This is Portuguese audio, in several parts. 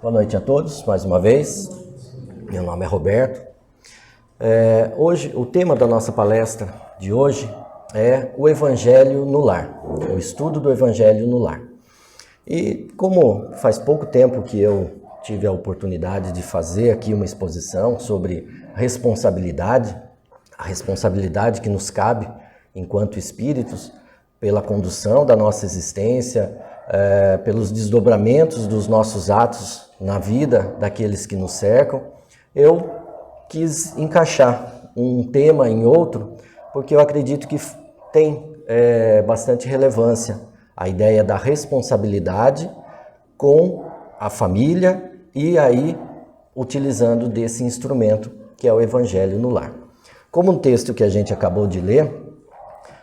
Boa noite a todos, mais uma vez. Meu nome é Roberto. Hoje, o tema da nossa palestra de hoje é o Evangelho no Lar, o estudo do Evangelho no Lar. E como faz pouco tempo que eu tive a oportunidade de fazer aqui uma exposição sobre responsabilidade, a responsabilidade que nos cabe enquanto espíritos pela condução da nossa existência, pelos desdobramentos dos nossos atos na vida daqueles que nos cercam, eu quis encaixar um tema em outro, porque eu acredito que tem bastante relevância a ideia da responsabilidade com a família e aí utilizando desse instrumento que é o Evangelho no Lar. Como um texto que a gente acabou de ler,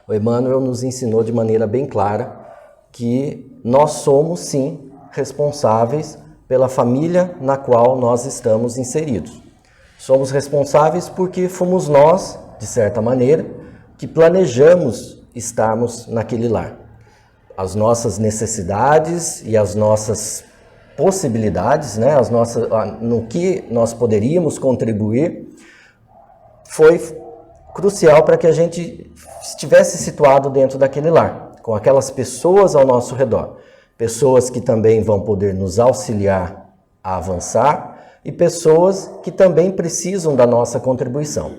o Emmanuel nos ensinou de maneira bem clara que nós somos, sim, responsáveis pela família na qual nós estamos inseridos. Somos responsáveis porque fomos nós, de certa maneira, que planejamos estarmos naquele lar. As nossas necessidades e as nossas possibilidades, né, no que nós poderíamos contribuir, foi crucial para que a gente estivesse situado dentro daquele lar, com aquelas pessoas ao nosso redor. Pessoas que também vão poder nos auxiliar a avançar e pessoas que também precisam da nossa contribuição.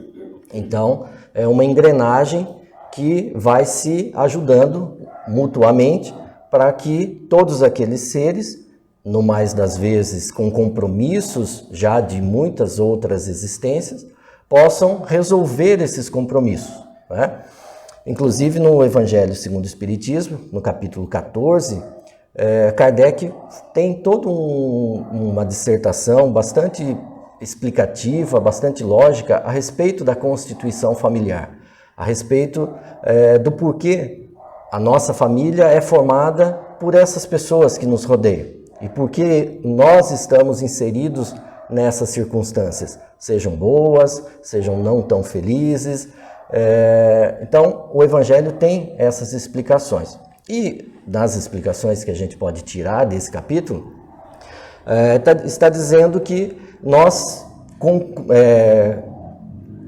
Então, é uma engrenagem que vai se ajudando mutuamente para que todos aqueles seres, no mais das vezes com compromissos já de muitas outras existências, possam resolver esses compromissos, né? Inclusive no Evangelho segundo o Espiritismo, no capítulo 14, Kardec tem toda uma dissertação bastante explicativa, bastante lógica a respeito da constituição familiar, a respeito do porquê a nossa família é formada por essas pessoas que nos rodeiam e porquê nós estamos inseridos nessas circunstâncias, sejam boas, sejam não tão felizes. Então, o Evangelho tem essas explicações. E das explicações que a gente pode tirar desse capítulo, está dizendo que nós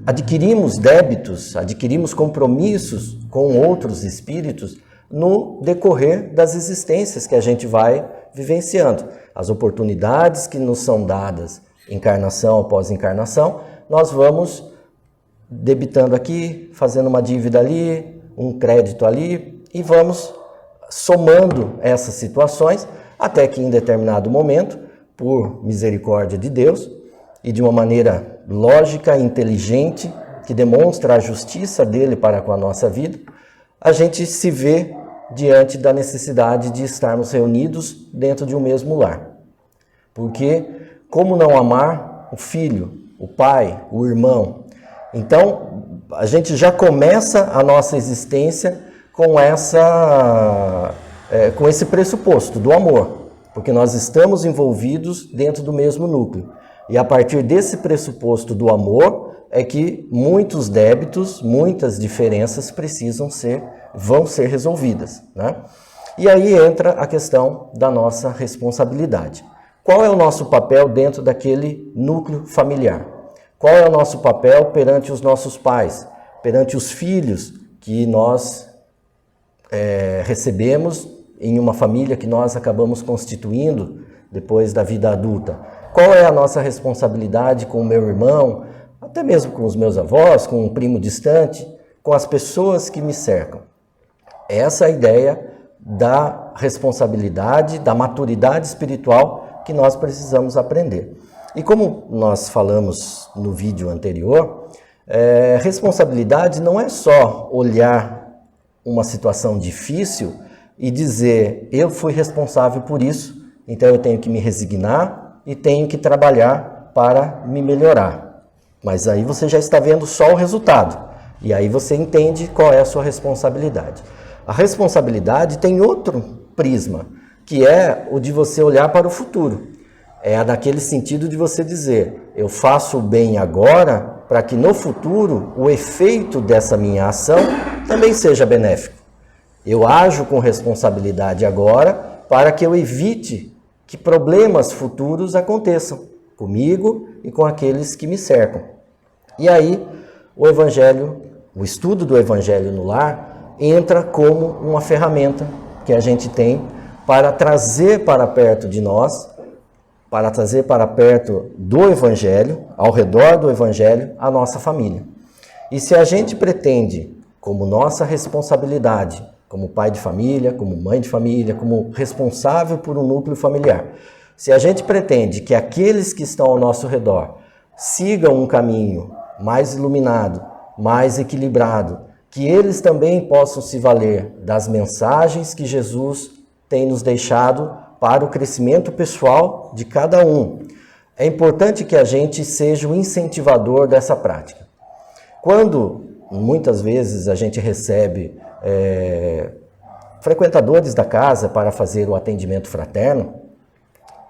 adquirimos débitos, adquirimos compromissos com outros espíritos no decorrer das existências que a gente vai vivenciando. As oportunidades que nos são dadas, encarnação após encarnação, nós vamos debitando aqui, fazendo uma dívida ali, um crédito ali, e vamos somando essas situações, até que em determinado momento, por misericórdia de Deus, e de uma maneira lógica e inteligente, que demonstra a justiça dele para com a nossa vida, a gente se vê diante da necessidade de estarmos reunidos dentro de um mesmo lar. Porque como não amar o filho, o pai, o irmão? Então, a gente já começa a nossa existência com esse pressuposto do amor, porque nós estamos envolvidos dentro do mesmo núcleo. E a partir desse pressuposto do amor é que muitos débitos, muitas diferenças vão ser resolvidas, né? E aí entra a questão da nossa responsabilidade. Qual é o nosso papel dentro daquele núcleo familiar? Qual é o nosso papel perante os nossos pais, perante os filhos que nós recebemos em uma família que nós acabamos constituindo depois da vida adulta? Qual é a nossa responsabilidade com o meu irmão, até mesmo com os meus avós, com um primo distante, com as pessoas que me cercam? Essa é a ideia da responsabilidade, da maturidade espiritual que nós precisamos aprender. E como nós falamos no vídeo anterior, responsabilidade não é só olhar uma situação difícil e dizer, eu fui responsável por isso, então eu tenho que me resignar e tenho que trabalhar para me melhorar. Mas aí você já está vendo só o resultado, e aí você entende qual é a sua responsabilidade. A responsabilidade tem outro prisma, que é o de você olhar para o futuro. É naquele sentido de você dizer, eu faço o bem agora para que no futuro o efeito dessa minha ação também seja benéfico. Eu ajo com responsabilidade agora para que eu evite que problemas futuros aconteçam comigo e com aqueles que me cercam. E aí o Evangelho, o estudo do Evangelho no lar entra como uma ferramenta que a gente tem para trazer para perto de nós, para trazer para perto do Evangelho, ao redor do Evangelho, a nossa família. E se a gente pretende, como nossa responsabilidade, como pai de família, como mãe de família, como responsável por um núcleo familiar, se a gente pretende que aqueles que estão ao nosso redor sigam um caminho mais iluminado, mais equilibrado, que eles também possam se valer das mensagens que Jesus tem nos deixado para o crescimento pessoal de cada um. É importante que a gente seja o incentivador dessa prática. Quando, muitas vezes, a gente recebe frequentadores da casa para fazer o atendimento fraterno,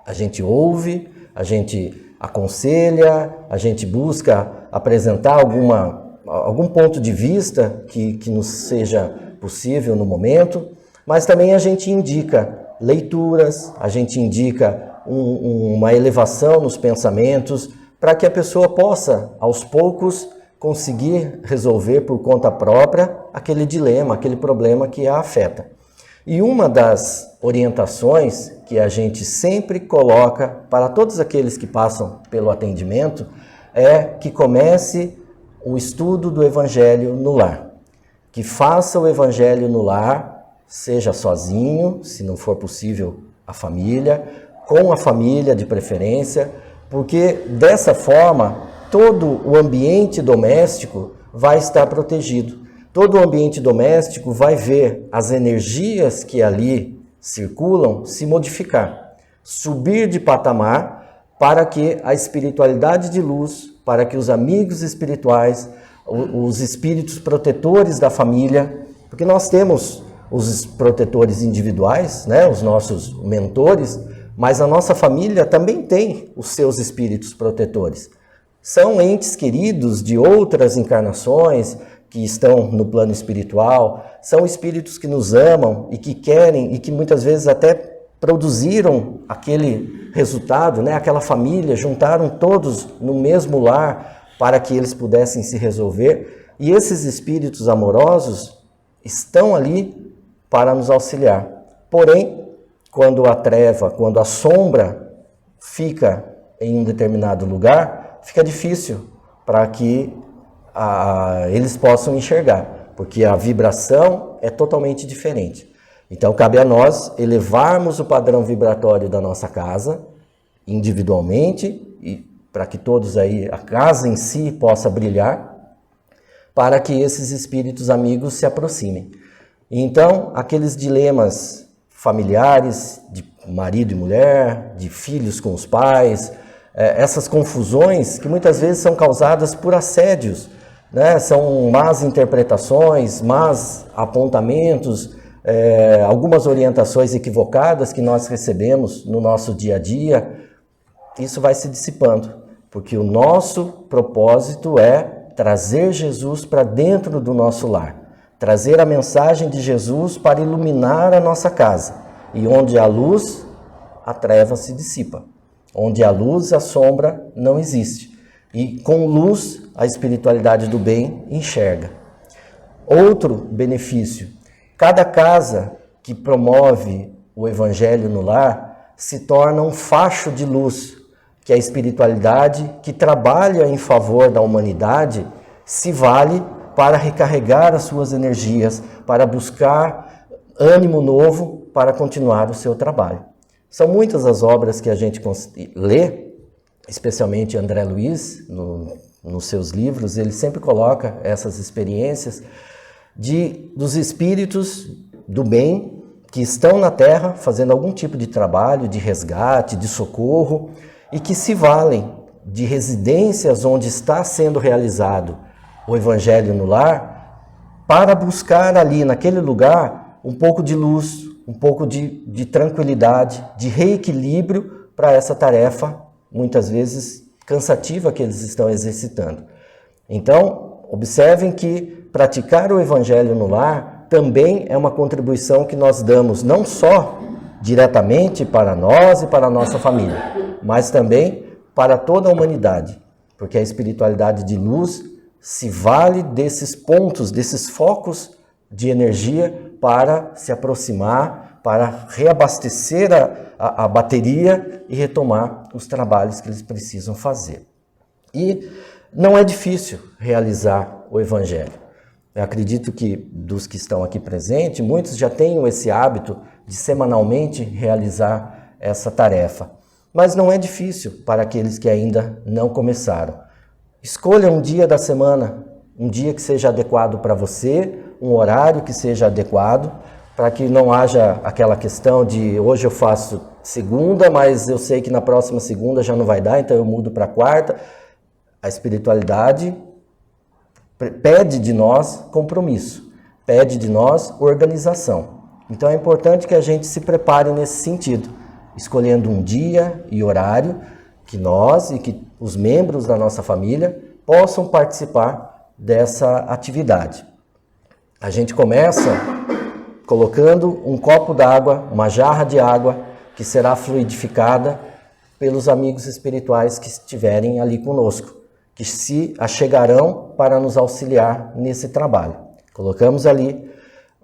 a gente ouve, a gente aconselha, a gente busca apresentar algum ponto de vista que nos seja possível no momento, mas também a gente indica leituras, a gente indica uma elevação nos pensamentos para que a pessoa possa, aos poucos, conseguir resolver por conta própria aquele dilema, aquele problema que a afeta. E uma das orientações que a gente sempre coloca para todos aqueles que passam pelo atendimento é que comece o estudo do Evangelho no lar. Que faça o Evangelho no lar, seja sozinho, se não for possível a família, com a família de preferência, porque dessa forma todo o ambiente doméstico vai estar protegido. Todo o ambiente doméstico vai ver as energias que ali circulam se modificar, subir de patamar para que a espiritualidade de luz, para que os amigos espirituais, os espíritos protetores da família, porque nós temos os protetores individuais, né, os nossos mentores, mas a nossa família também tem os seus espíritos protetores. São entes queridos de outras encarnações que estão no plano espiritual, são espíritos que nos amam e que querem e que muitas vezes até produziram aquele resultado, né, aquela família, juntaram todos no mesmo lar para que eles pudessem se resolver. E esses espíritos amorosos estão ali para nos auxiliar. Porém, quando a treva, quando a sombra fica em um determinado lugar, fica difícil para que eles possam enxergar, porque a vibração é totalmente diferente. Então, cabe a nós elevarmos o padrão vibratório da nossa casa, individualmente, e para que todos aí, a casa em si possa brilhar, para que esses espíritos amigos se aproximem. Então, aqueles dilemas familiares, de marido e mulher, de filhos com os pais, essas confusões que muitas vezes são causadas por assédios, né? São más interpretações, más apontamentos, algumas orientações equivocadas que nós recebemos no nosso dia a dia. Isso vai se dissipando, porque o nosso propósito é trazer Jesus para dentro do nosso lar. Trazer a mensagem de Jesus para iluminar a nossa casa. E onde há luz, a treva se dissipa. Onde há luz, a sombra não existe. E com luz, a espiritualidade do bem enxerga. Outro benefício: cada casa que promove o Evangelho no lar se torna um facho de luz, que a espiritualidade que trabalha em favor da humanidade se vale para recarregar as suas energias, para buscar ânimo novo para continuar o seu trabalho. São muitas as obras que a gente lê, especialmente André Luiz, nos seus livros, ele sempre coloca essas experiências dos espíritos do bem que estão na Terra fazendo algum tipo de trabalho, de resgate, de socorro, e que se valem de residências onde está sendo realizado o Evangelho no lar, para buscar ali, naquele lugar, um pouco de luz, um pouco de tranquilidade, de reequilíbrio para essa tarefa, muitas vezes cansativa, que eles estão exercitando. Então, observem que praticar o Evangelho no lar também é uma contribuição que nós damos, não só diretamente para nós e para a nossa família, mas também para toda a humanidade, porque a espiritualidade de luz se vale desses pontos, desses focos de energia para se aproximar, para reabastecer a bateria e retomar os trabalhos que eles precisam fazer. E não é difícil realizar o Evangelho. Eu acredito que dos que estão aqui presentes, muitos já tenham esse hábito de semanalmente realizar essa tarefa. Mas não é difícil para aqueles que ainda não começaram. Escolha um dia da semana, um dia que seja adequado para você, um horário que seja adequado, para que não haja aquela questão de hoje eu faço segunda, mas eu sei que na próxima segunda já não vai dar, então eu mudo para quarta. A espiritualidade pede de nós compromisso, pede de nós organização. Então é importante que a gente se prepare nesse sentido, escolhendo um dia e horário que nós e que os membros da nossa família possam participar dessa atividade. A gente começa colocando um copo d'água, uma jarra de água, que será fluidificada pelos amigos espirituais que estiverem ali conosco, que se achegarão para nos auxiliar nesse trabalho. Colocamos ali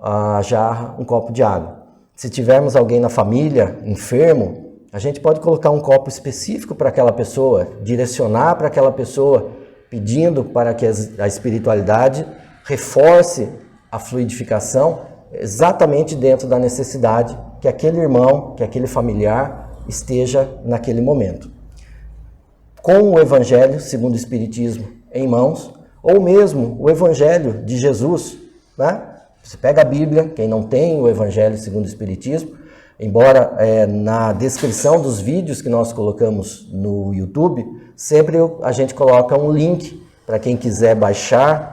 a jarra, um copo de água. Se tivermos alguém na família enfermo, a gente pode colocar um copo específico para aquela pessoa, direcionar para aquela pessoa, pedindo para que a espiritualidade reforce a fluidificação exatamente dentro da necessidade que aquele irmão, que aquele familiar esteja naquele momento. Com o Evangelho, segundo o Espiritismo, em mãos, ou mesmo o Evangelho de Jesus, né? Você pega a Bíblia, quem não tem o Evangelho segundo o Espiritismo, embora na descrição dos vídeos que nós colocamos no YouTube, sempre a gente coloca um link para quem quiser baixar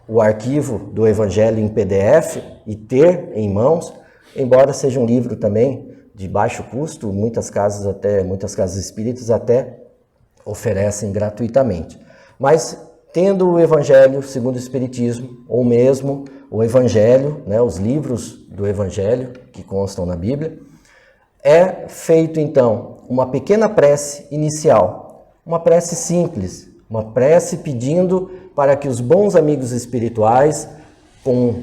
o arquivo do Evangelho em PDF e ter em mãos, embora seja um livro também de baixo custo, muitas casas espíritas até oferecem gratuitamente. Mas tendo o Evangelho segundo o Espiritismo, ou mesmo o Evangelho, né, os livros do Evangelho que constam na Bíblia, é feito então uma pequena prece inicial, uma prece simples, uma prece pedindo para que os bons amigos espirituais, com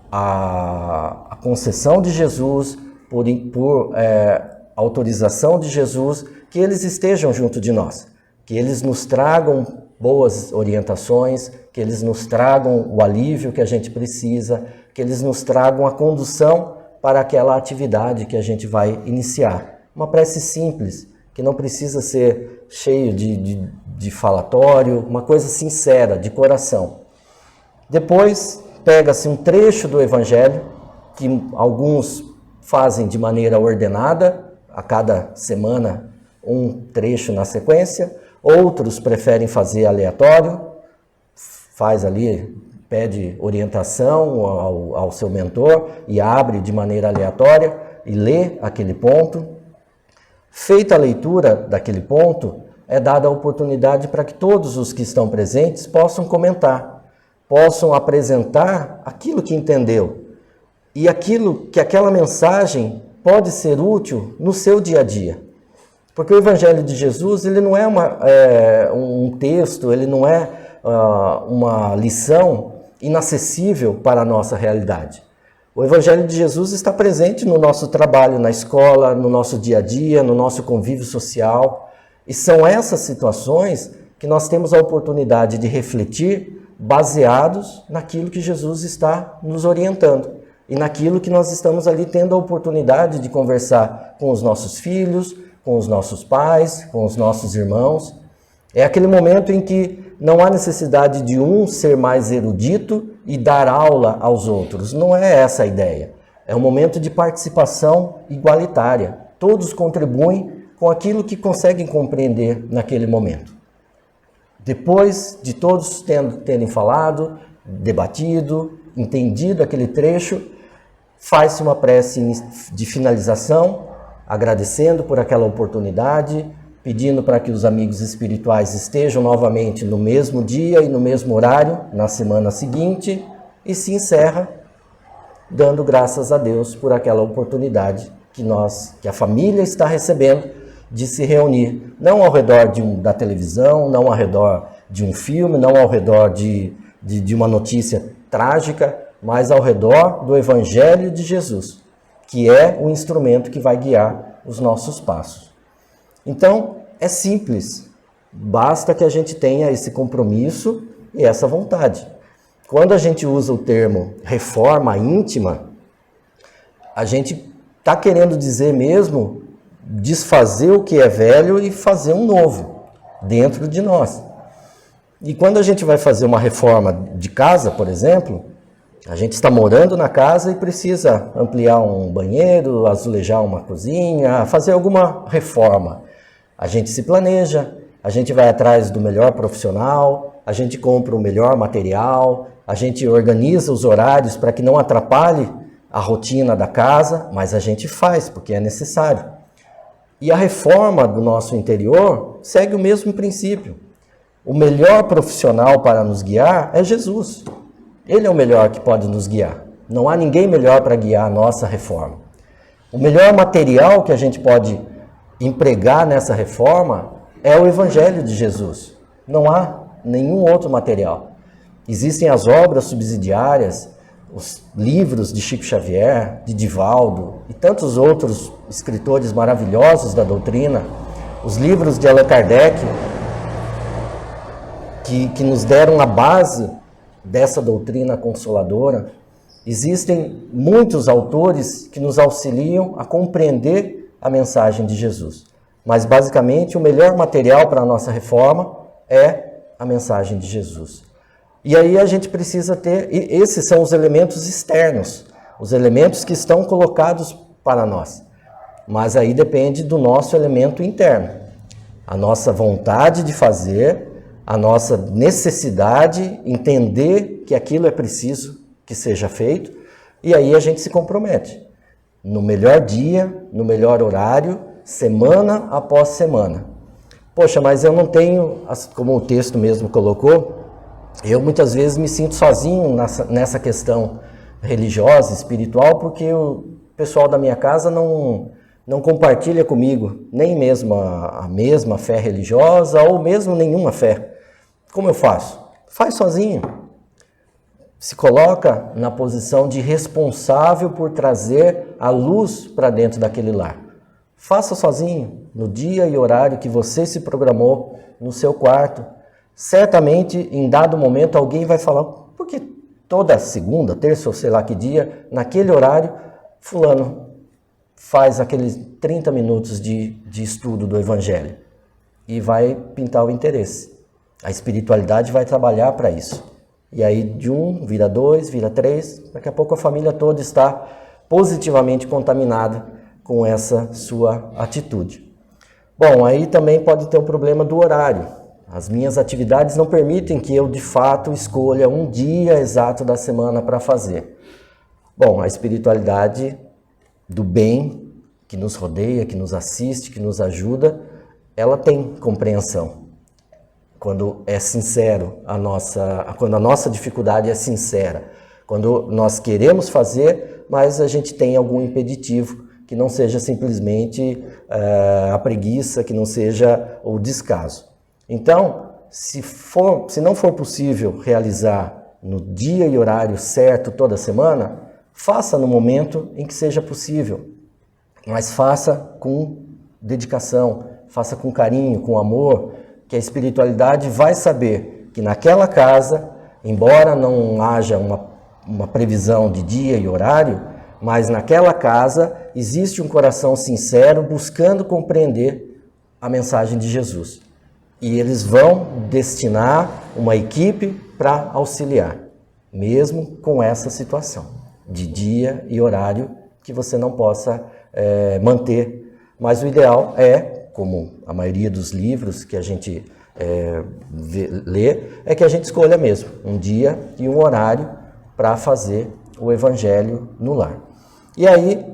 a concessão de Jesus, por autorização de Jesus, que eles estejam junto de nós, que eles nos tragam boas orientações, que eles nos tragam o alívio que a gente precisa, que eles nos tragam a condução para aquela atividade que a gente vai iniciar. Uma prece simples, que não precisa ser cheio de falatório, uma coisa sincera, de coração. Depois, pega-se um trecho do Evangelho, que alguns fazem de maneira ordenada, a cada semana um trecho na sequência, outros preferem fazer aleatório, faz ali, pede orientação ao seu mentor e abre de maneira aleatória e lê aquele ponto. Feita a leitura daquele ponto, é dada a oportunidade para que todos os que estão presentes possam comentar, possam apresentar aquilo que entendeu e aquilo que aquela mensagem pode ser útil no seu dia a dia. Porque o Evangelho de Jesus, ele não é um texto, ele não é uma lição inacessível para a nossa realidade. O Evangelho de Jesus está presente no nosso trabalho, na escola, no nosso dia a dia, no nosso convívio social. E são essas situações que nós temos a oportunidade de refletir baseados naquilo que Jesus está nos orientando e naquilo que nós estamos ali tendo a oportunidade de conversar com os nossos filhos, com os nossos pais, com os nossos irmãos. É aquele momento em que não há necessidade de um ser mais erudito e dar aula aos outros. Não é essa a ideia. É um momento de participação igualitária. Todos contribuem com aquilo que conseguem compreender naquele momento. Depois de todos terem falado, debatido, entendido aquele trecho, faz-se uma prece de finalização, agradecendo por aquela oportunidade, pedindo para que os amigos espirituais estejam novamente no mesmo dia e no mesmo horário, na semana seguinte, e se encerra dando graças a Deus por aquela oportunidade que a família está recebendo de se reunir, não ao redor da televisão, não ao redor de um filme, não ao redor de uma notícia trágica, mas ao redor do Evangelho de Jesus, que é o instrumento que vai guiar os nossos passos. Então, é simples, basta que a gente tenha esse compromisso e essa vontade. Quando a gente usa o termo reforma íntima, a gente está querendo dizer mesmo desfazer o que é velho e fazer um novo dentro de nós. E quando a gente vai fazer uma reforma de casa, por exemplo, a gente está morando na casa e precisa ampliar um banheiro, azulejar uma cozinha, fazer alguma reforma. A gente se planeja, a gente vai atrás do melhor profissional, a gente compra o melhor material, a gente organiza os horários para que não atrapalhe a rotina da casa, mas a gente faz porque é necessário. E a reforma do nosso interior segue o mesmo princípio. O melhor profissional para nos guiar é Jesus. Ele é o melhor que pode nos guiar. Não há ninguém melhor para guiar a nossa reforma. O melhor material que a gente pode empregar nessa reforma é o Evangelho de Jesus. Não há nenhum outro material. Existem as obras subsidiárias, os livros de Chico Xavier, de Divaldo e tantos outros escritores maravilhosos da doutrina, os livros de Allan Kardec, que nos deram a base dessa doutrina consoladora. Existem muitos autores que nos auxiliam a compreender a mensagem de Jesus. Mas, basicamente, o melhor material para a nossa reforma é a mensagem de Jesus. E aí a gente precisa ter, e esses são os elementos externos, os elementos que estão colocados para nós. Mas aí depende do nosso elemento interno, a nossa vontade de fazer, a nossa necessidade, entender que aquilo é preciso que seja feito, e aí a gente se compromete. No melhor dia, no melhor horário, semana após semana. Poxa, mas eu não tenho, como o texto mesmo colocou, eu muitas vezes me sinto sozinho nessa questão religiosa, espiritual, porque o pessoal da minha casa não compartilha comigo nem mesmo a mesma fé religiosa ou mesmo nenhuma fé. Como eu faço? Faz sozinho. Se coloca na posição de responsável por trazer a luz para dentro daquele lar. Faça sozinho, no dia e horário que você se programou no seu quarto. Certamente, em dado momento, alguém vai falar, porque toda segunda, terça ou sei lá que dia, naquele horário, fulano faz aqueles 30 minutos de estudo do Evangelho e vai pintar o interesse. A espiritualidade vai trabalhar para isso. E aí de 1 vira 2, vira 3, daqui a pouco a família toda está positivamente contaminada com essa sua atitude. Bom, aí também pode ter o problema do horário. As minhas atividades não permitem que eu, de fato, escolha um dia exato da semana para fazer. Bom, a espiritualidade do bem que nos rodeia, que nos assiste, que nos ajuda, ela tem compreensão. Quando é sincero quando a nossa dificuldade é sincera, quando nós queremos fazer, mas a gente tem algum impeditivo, que não seja simplesmente a preguiça, que não seja o descaso. Então, se não for possível realizar no dia e horário certo toda semana, faça no momento em que seja possível, mas faça com dedicação, faça com carinho, com amor, que a espiritualidade vai saber que naquela casa, embora não haja uma previsão de dia e horário, mas naquela casa existe um coração sincero buscando compreender a mensagem de Jesus. E eles vão destinar uma equipe para auxiliar, mesmo com essa situação de dia e horário que você não possa manter. Mas o ideal é, como a maioria dos livros que a gente lê, é que a gente escolha mesmo um dia e um horário para fazer o Evangelho no lar. E aí,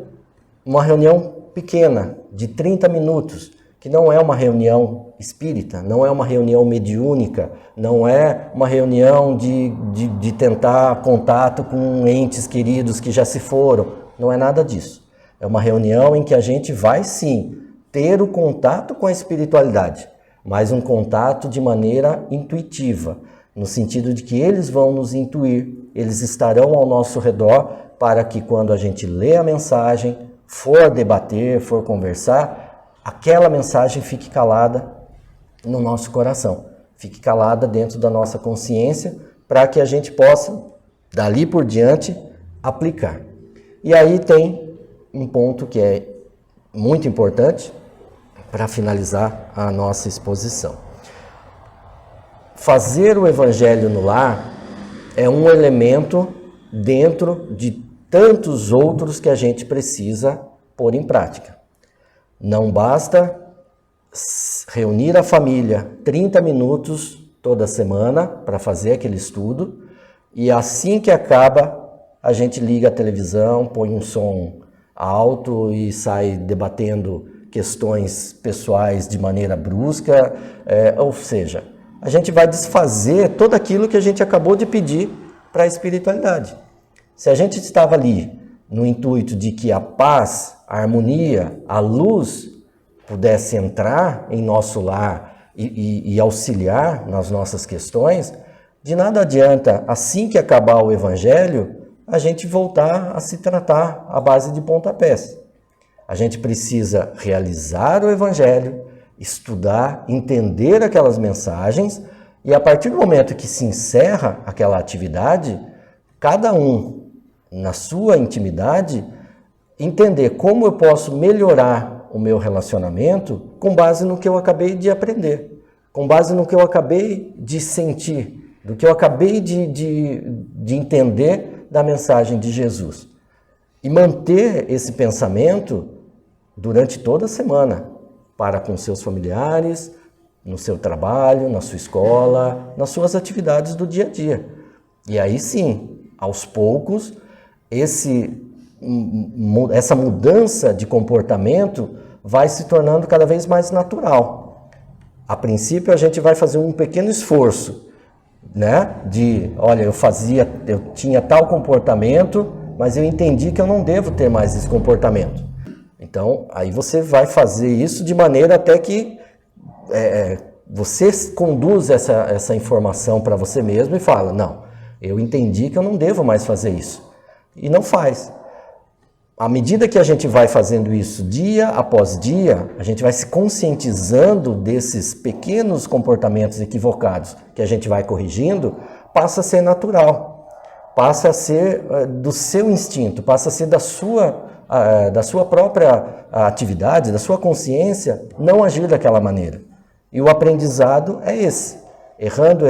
uma reunião pequena, de 30 minutos, que não é uma reunião espírita, não é uma reunião mediúnica, não é uma reunião de tentar contato com entes queridos que já se foram, não é nada disso. É uma reunião em que a gente vai sim ter o contato com a espiritualidade, mas um contato de maneira intuitiva, no sentido de que eles vão nos intuir, eles estarão ao nosso redor para que quando a gente lê a mensagem, for debater, for conversar, aquela mensagem fique calada no nosso coração, fique calada dentro da nossa consciência, para que a gente possa, dali por diante, aplicar. E aí tem um ponto que é muito importante para finalizar a nossa exposição. Fazer o Evangelho no lar é um elemento dentro de tantos outros que a gente precisa pôr em prática. Não basta reunir a família 30 minutos toda semana para fazer aquele estudo e assim que acaba a gente liga a televisão, põe um som alto e sai debatendo questões pessoais de maneira brusca, ou seja, a gente vai desfazer tudo aquilo que a gente acabou de pedir para a espiritualidade. Se a gente estava ali no intuito de que a paz, a harmonia, a luz pudesse entrar em nosso lar e auxiliar nas nossas questões, de nada adianta, assim que acabar o Evangelho, a gente voltar a se tratar à base de pontapés. A gente precisa realizar o Evangelho, estudar, entender aquelas mensagens e a partir do momento que se encerra aquela atividade, cada um, na sua intimidade, entender como eu posso melhorar o meu relacionamento com base no que eu acabei de aprender, com base no que eu acabei de sentir, do que eu acabei de entender da mensagem de Jesus. E manter esse pensamento durante toda a semana, para com seus familiares, no seu trabalho, na sua escola, nas suas atividades do dia a dia. E aí sim, aos poucos, essa mudança de comportamento vai se tornando cada vez mais natural. A princípio, a gente vai fazer um pequeno esforço, né? Olha, eu tinha tal comportamento, mas eu entendi que eu não devo ter mais esse comportamento. Então, aí você vai fazer isso de maneira até que você conduz essa informação para você mesmo e fala, não, eu entendi que eu não devo mais fazer isso. E não faz. À medida que a gente vai fazendo isso dia após dia, a gente vai se conscientizando desses pequenos comportamentos equivocados que a gente vai corrigindo, passa a ser natural, passa a ser do seu instinto, passa a ser da sua própria atividade, da sua consciência, não agir daquela maneira. E o aprendizado é esse. Errando,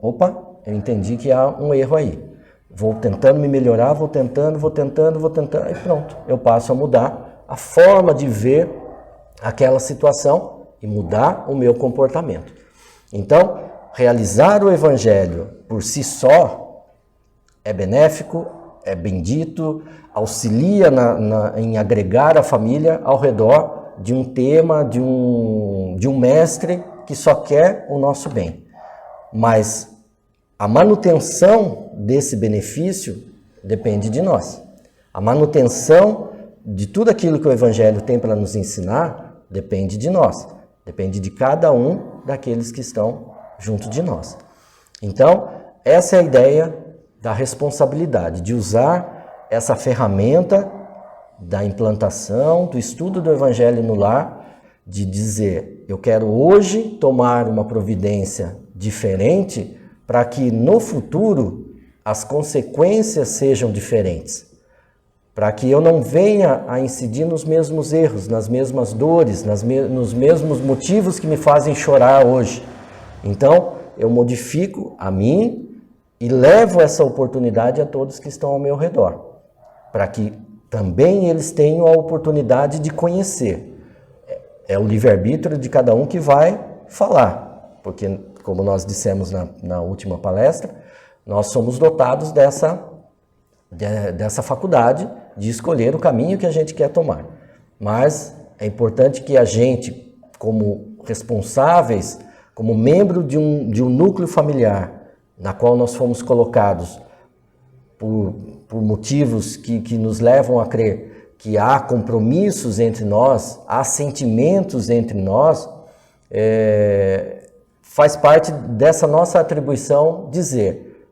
opa, eu entendi que há um erro aí. Vou tentando me melhorar, vou tentando, e pronto. Eu passo a mudar a forma de ver aquela situação e mudar o meu comportamento. Então, realizar o Evangelho por si só é benéfico, é bendito, auxilia em agregar a família ao redor de um tema, de um mestre que só quer o nosso bem. Mas a manutenção desse benefício depende de nós. A manutenção de tudo aquilo que o Evangelho tem para nos ensinar depende de nós. Depende de cada um daqueles que estão junto de nós. Então, essa é a ideia da responsabilidade, de usar essa ferramenta da implantação, do estudo do Evangelho no lar, de dizer, eu quero hoje tomar uma providência diferente para que no futuro as consequências sejam diferentes, para que eu não venha a incidir nos mesmos erros, nas mesmas dores, nos mesmos motivos que me fazem chorar hoje. Então, eu modifico a mim e levo essa oportunidade a todos que estão ao meu redor, para que também eles tenham a oportunidade de conhecer. É o livre-arbítrio de cada um que vai falar, porque, como nós dissemos na última palestra, nós somos dotados dessa faculdade de escolher o caminho que a gente quer tomar. Mas é importante que a gente, como responsáveis, como membro de um núcleo familiar, na qual nós fomos colocados por motivos que nos levam a crer que há compromissos entre nós, há sentimentos entre nós, faz parte dessa nossa atribuição dizer: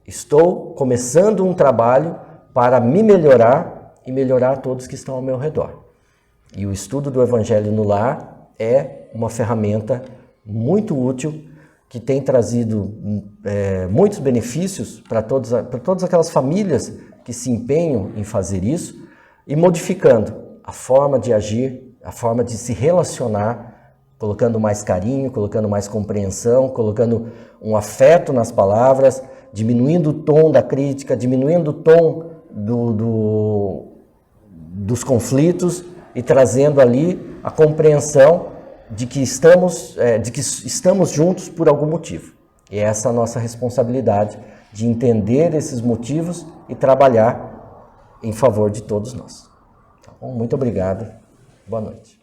estou começando um trabalho para me melhorar e melhorar todos que estão ao meu redor. E o estudo do Evangelho no Lar é uma ferramenta muito útil, que tem trazido muitos benefícios para todas aquelas famílias que se empenham em fazer isso e modificando a forma de agir, a forma de se relacionar, colocando mais carinho, colocando mais compreensão, colocando um afeto nas palavras, diminuindo o tom da crítica, diminuindo o tom dos conflitos e trazendo ali a compreensão de que estamos juntos por algum motivo. E essa é a nossa responsabilidade de entender esses motivos e trabalhar em favor de todos nós. Tá bom? Muito obrigado. Boa noite.